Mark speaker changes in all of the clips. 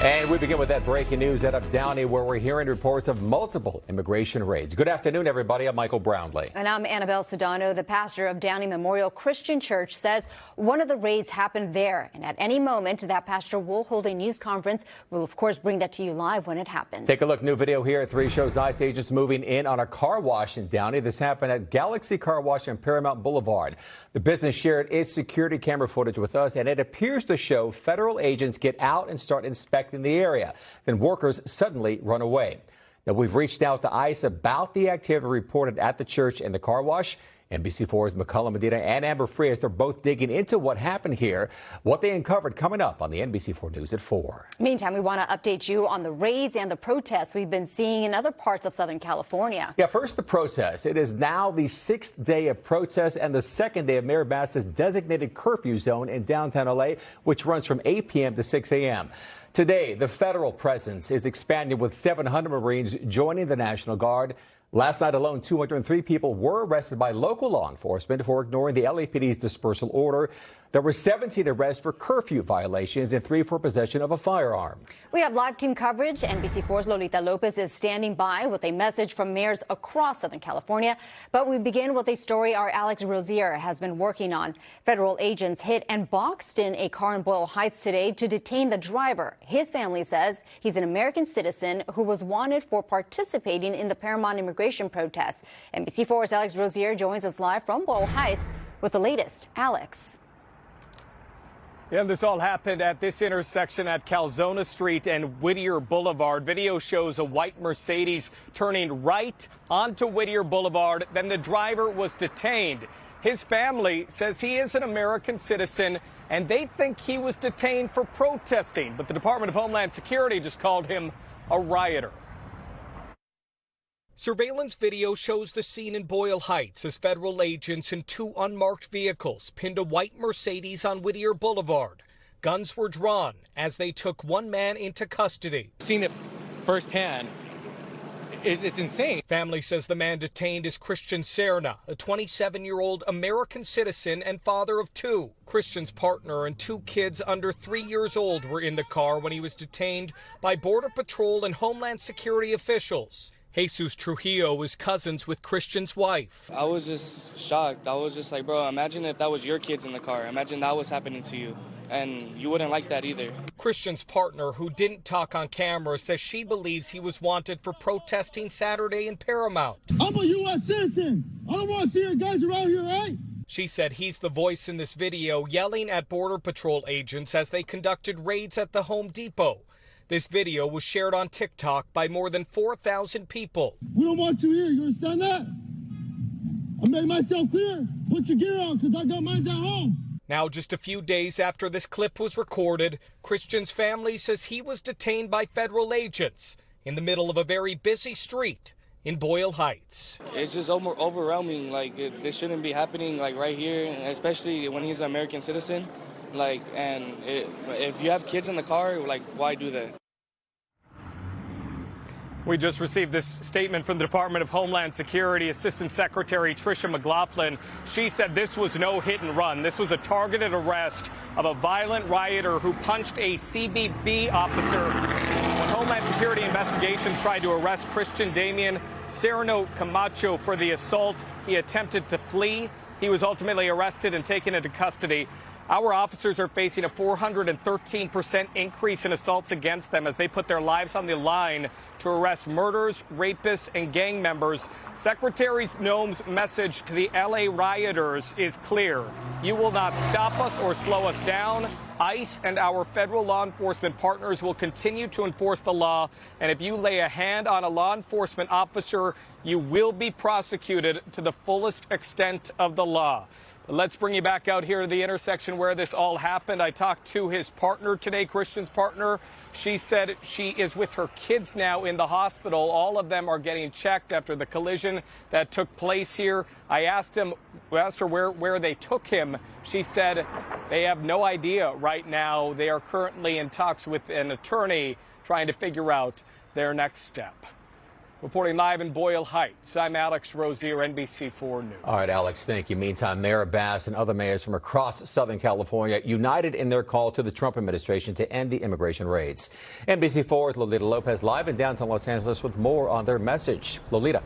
Speaker 1: And we begin with that breaking news out of Downey, where we're hearing reports of multiple immigration raids. Good afternoon, everybody. I'm Michael Brownlee.
Speaker 2: And I'm Annabelle Sedano. The pastor of Downey Memorial Christian Church says one of the raids happened there. And at any moment, that pastor will hold a news conference. We'll, of course, bring that to you live when it happens.
Speaker 1: Take a look. New video here at 3 shows ICE agents moving in on a car wash in Downey. This happened at Galaxy Car Wash on Paramount Boulevard. The business shared its security camera footage with us, and it appears to show federal agents get out and start inspecting the area. Then workers suddenly run away. Now, we've reached out to ICE about the activity reported at the church and the car wash. NBC4's McCullough Medina and Amber Frias, they're both digging into what happened here, what they uncovered coming up on the NBC4 News at 4.
Speaker 2: Meantime, we want to update you on the raids and the protests we've been seeing in other parts of Southern California.
Speaker 1: Yeah, first the protests. It is now the 6th day of protests and the 2nd day of Mayor Bass's designated curfew zone in downtown LA, which runs from 8 p.m. to 6 a.m. Today, the federal presence is expanding with 700 Marines joining the National Guard. Last night alone, 203 people were arrested by local law enforcement for ignoring the LAPD's dispersal order. There were 17 arrests for curfew violations and 3 for possession of a firearm.
Speaker 2: We have live team coverage. NBC4's Lolita Lopez is standing by with a message from mayors across Southern California. But we begin with a story our Alex Rozier has been working on. Federal agents hit and boxed in a car in Boyle Heights today to detain the driver. His family says he's an American citizen who was wanted for participating in the Paramount immigration protests. NBC4's Alex Rozier joins us live from Boyle Heights with the latest. Alex.
Speaker 3: Yeah, this all happened at this intersection at Calzona Street and Whittier Boulevard. Video shows a white Mercedes turning right onto Whittier Boulevard. Then the driver was detained. His family says he is an American citizen, and they think he was detained for protesting. But the Department of Homeland Security just called him a rioter. Surveillance video shows the scene in Boyle Heights as federal agents in 2 unmarked vehicles pinned a white Mercedes on Whittier Boulevard. Guns were drawn as they took one man into custody.
Speaker 4: Seen it firsthand. It's insane.
Speaker 3: Family says the man detained is Christian Serna, a 27-year-old American citizen and father of 2. Christian's partner and 2 kids under 3 years old were in the car when he was detained by Border Patrol and Homeland Security officials. Jesus Trujillo was cousins with Christian's wife.
Speaker 5: I was just shocked. I was just like, bro, imagine if that was your kids in the car. Imagine that was happening to you. And you wouldn't like that either.
Speaker 3: Christian's partner, who didn't talk on camera, says she believes he was wanted for protesting Saturday in Paramount.
Speaker 6: I'm a U.S. citizen. I don't want to see your guys around here, right?
Speaker 3: She said he's the voice in this video yelling at Border Patrol agents as they conducted raids at the Home Depot. This video was shared on TikTok by more than 4,000 people.
Speaker 6: We don't want you here. You understand that? I made myself clear. Put your gear on because I got mine at home.
Speaker 3: Now, just a few days after this clip was recorded, Christian's family says he was detained by federal agents in the middle of a very busy street in Boyle Heights.
Speaker 5: It's just overwhelming. Like, this shouldn't be happening, like, right here, especially when he's an American citizen. Like, and if you have kids in the car, like, why do that?
Speaker 3: We just received this statement from the Department of Homeland Security Assistant Secretary Tricia McLaughlin. She said this was no hit and run. This was a targeted arrest of a violent rioter who punched a CBP officer. When Homeland Security investigations tried to arrest Christian Damian Serrano Camacho for the assault, he attempted to flee. He was ultimately arrested and taken into custody. Our officers are facing a 413% increase in assaults against them as they put their lives on the line to arrest murderers, rapists, and gang members. Secretary Noem's message to the LA rioters is clear. You will not stop us or slow us down. ICE and our federal law enforcement partners will continue to enforce the law. And if you lay a hand on a law enforcement officer, you will be prosecuted to the fullest extent of the law. Let's bring you back out here to the intersection where this all happened. I talked to his partner today, Christian's partner. She said she is with her kids now in the hospital. All of them are getting checked after the collision that took place here. I asked her where they took him. She said they have no idea right now. They are currently in talks with an attorney trying to figure out their next step. Reporting live in Boyle Heights, I'm Alex Rozier, NBC4 News.
Speaker 1: All right, Alex, thank you. Meantime, Mayor Bass and other mayors from across Southern California united in their call to the Trump administration to end the immigration raids. NBC4's Lolita Lopez live in downtown Los Angeles with more on their message. Lolita.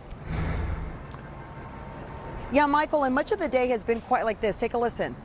Speaker 7: Yeah, Michael, and much of the day has been quite like this. Take a listen.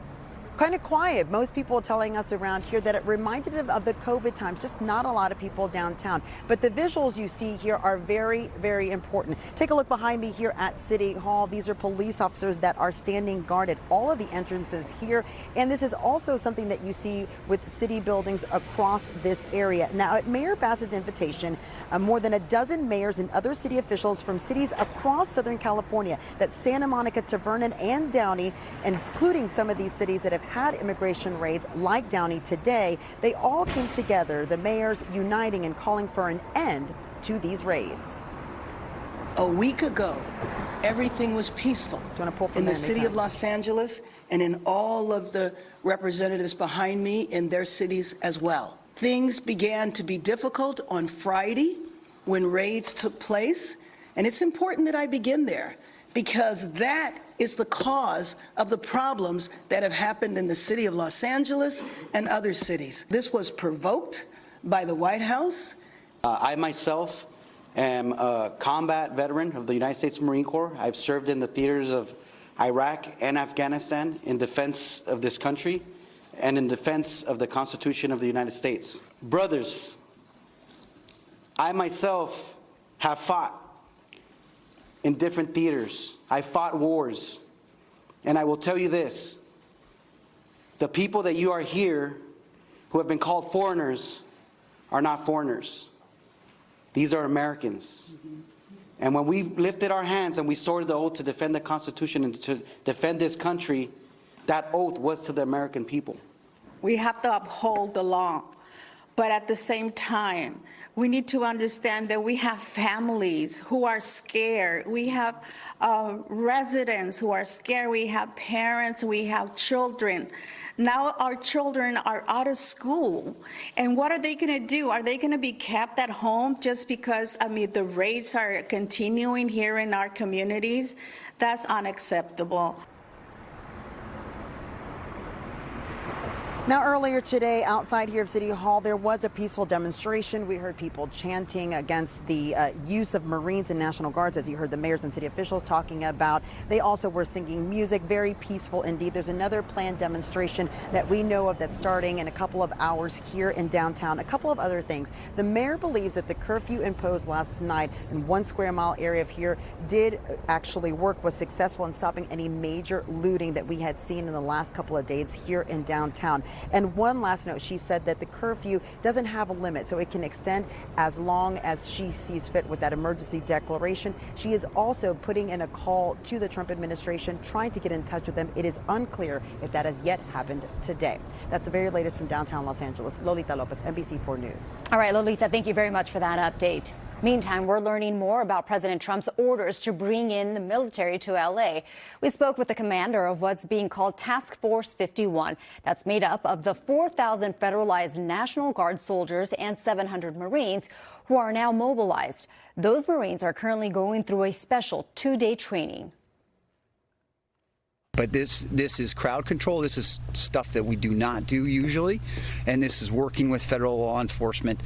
Speaker 7: Kind of quiet. Most people telling us around here that it reminded them of the COVID times, just not a lot of people downtown. But the visuals you see here are very, very important. Take a look behind me here at City Hall. These are police officers that are standing guard at all of the entrances here. And this is also something that you see with city buildings across this area. Now, at Mayor Bass's invitation, more than a dozen mayors and other city officials from cities across Southern California, that's Santa Monica to Vernon and Downey, including some of these cities that have had immigration raids like Downey today, they all came together, the mayors uniting and calling for an end to these raids.
Speaker 8: A week ago, everything was peaceful in the city of Los Angeles and in all of the representatives behind me in their cities as well. Things began to be difficult on Friday when raids took place, and it's important that I begin there because that is the cause of the problems that have happened in the city of Los Angeles and other cities. This was provoked by the White House.
Speaker 9: I myself am a combat veteran of the United States Marine Corps. I've served in the theaters of Iraq and Afghanistan in defense of this country and in defense of the Constitution of the United States. Brothers, I myself have fought in different theaters. I fought wars. And I will tell you this, the people that you are here who have been called foreigners are not foreigners. These are Americans. And when we lifted our hands and we swore the oath to defend the Constitution and to defend this country, that oath was to the American people.
Speaker 10: We have to uphold the law, but at the same time, we need to understand that we have families who are scared. We have residents who are scared. We have parents. We have children. Now our children are out of school. And what are they going to do? Are they going to be kept at home just because, the raids are continuing here in our communities? That's unacceptable.
Speaker 7: Now, earlier today, outside here of City Hall, there was a peaceful demonstration. We heard people chanting against the use of Marines and National Guards, as you heard the mayors and city officials talking about. They also were singing music, very peaceful indeed. There's another planned demonstration that we know of that's starting in a couple of hours here in downtown. A couple of other things. The mayor believes that the curfew imposed last night in 1 square mile area of here did actually work, was successful in stopping any major looting that we had seen in the last couple of days here in downtown. And one last note, she said that the curfew doesn't have a limit, so it can extend as long as she sees fit with that emergency declaration. She is also putting in a call to the Trump administration, trying to get in touch with them. It is unclear if that has yet happened today. That's the very latest from downtown Los Angeles. Lolita Lopez, NBC4 News.
Speaker 2: All right, Lolita, thank you very much for that update. Meantime, we're learning more about President Trump's orders to bring in the military to L.A. We spoke with the commander of what's being called Task Force 51. That's made up of the 4,000 federalized National Guard soldiers and 700 Marines who are now mobilized. Those Marines are currently going through a special 2-day training.
Speaker 11: But this is crowd control. This is stuff that we do not do usually. And this is working with federal law enforcement.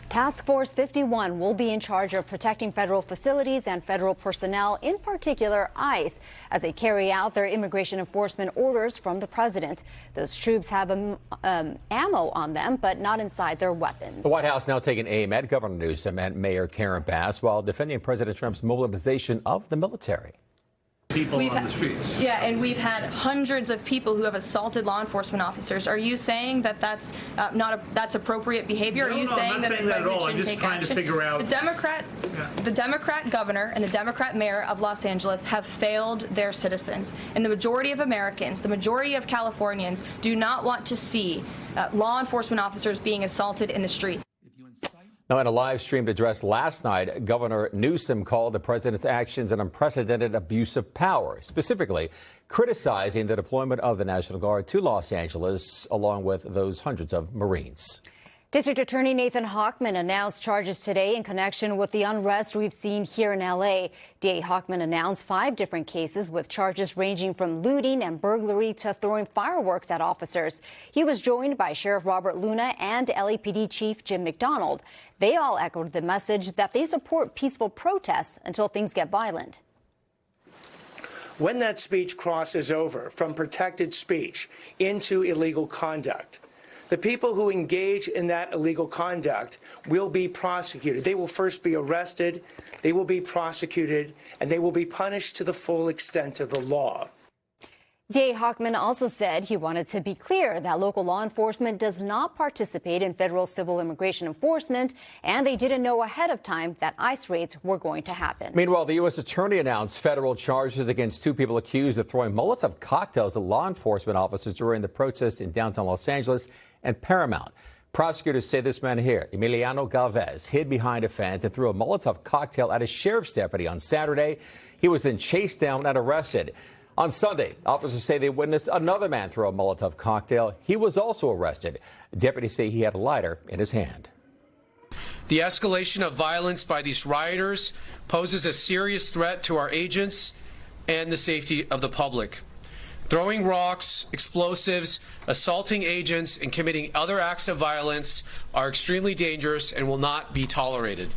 Speaker 2: Task Force 51 will be in charge of protecting federal facilities and federal personnel, in particular ICE, as they carry out their immigration enforcement orders from the president. Those troops have ammo on them, but not inside their weapons.
Speaker 1: The White House now taking aim at Governor Newsom and Mayor Karen Bass while defending President Trump's mobilization of the military.
Speaker 12: People on the streets.
Speaker 13: Yeah, and we've had hundreds of people who have assaulted law enforcement officers. Are you saying that that's that's appropriate behavior?
Speaker 12: No,
Speaker 13: Are you saying that the president shouldn't take action?
Speaker 12: To figure out.
Speaker 13: The Democrat governor and the Democrat mayor of Los Angeles have failed their citizens, and the majority of Americans, the majority of Californians, do not want to see law enforcement officers being assaulted in the streets.
Speaker 1: Now, in a live-streamed address last night, Governor Newsom called the president's actions an unprecedented abuse of power, specifically criticizing the deployment of the National Guard to Los Angeles, along with those hundreds of Marines.
Speaker 2: District Attorney Nathan Hochman announced charges today in connection with the unrest we've seen here in L.A. DA Hochman announced 5 different cases with charges ranging from looting and burglary to throwing fireworks at officers. He was joined by Sheriff Robert Luna and LAPD Chief Jim McDonald. They all echoed the message that they support peaceful protests until things get violent.
Speaker 14: When that speech crosses over from protected speech into illegal conduct, the people who engage in that illegal conduct will be prosecuted. They will first be arrested, they will be prosecuted, and they will be punished to the full extent of the law.
Speaker 2: DA Hochman also said he wanted to be clear that local law enforcement does not participate in federal civil immigration enforcement, and they didn't know ahead of time that ICE raids were going to happen.
Speaker 1: Meanwhile, the U.S. Attorney announced federal charges against 2 people accused of throwing Molotov cocktails at law enforcement officers during the protest in downtown Los Angeles and Paramount. Prosecutors say this man here, Emiliano Galvez, hid behind a fence and threw a Molotov cocktail at a sheriff's deputy on Saturday. He was then chased down and arrested. On Sunday, officers say they witnessed another man throw a Molotov cocktail. He was also arrested. Deputies say he had a lighter in his hand.
Speaker 15: The escalation of violence by these rioters poses a serious threat to our agents and the safety of the public. Throwing rocks, explosives, assaulting agents, and committing other acts of violence are extremely dangerous and will not be tolerated.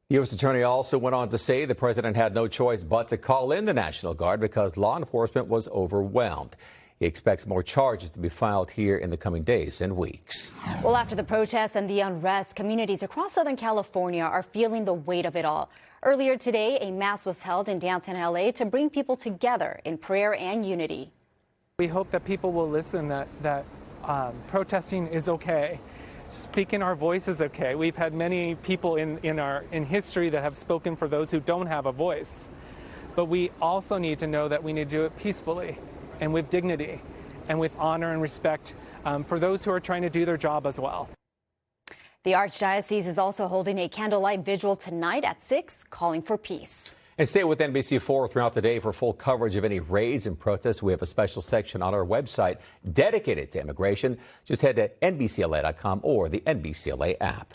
Speaker 1: The U.S. Attorney also went on to say the president had no choice but to call in the National Guard because law enforcement was overwhelmed. He expects more charges to be filed here in the coming days and weeks.
Speaker 2: Well, after the protests and the unrest, communities across Southern California are feeling the weight of it all. Earlier today, a mass was held in downtown L.A. to bring people together in prayer and unity.
Speaker 16: We hope that people will listen, that protesting is okay. Speaking our voice is okay. We've had many people in history that have spoken for those who don't have a voice. But we also need to know that we need to do it peacefully and with dignity and with honor and respect for those who are trying to do their job as well.
Speaker 2: The Archdiocese is also holding a candlelight vigil tonight at 6, calling for peace.
Speaker 1: And stay with NBC4 throughout the day for full coverage of any raids and protests. We have a special section on our website dedicated to immigration. Just head to NBCLA.com or the NBCLA app.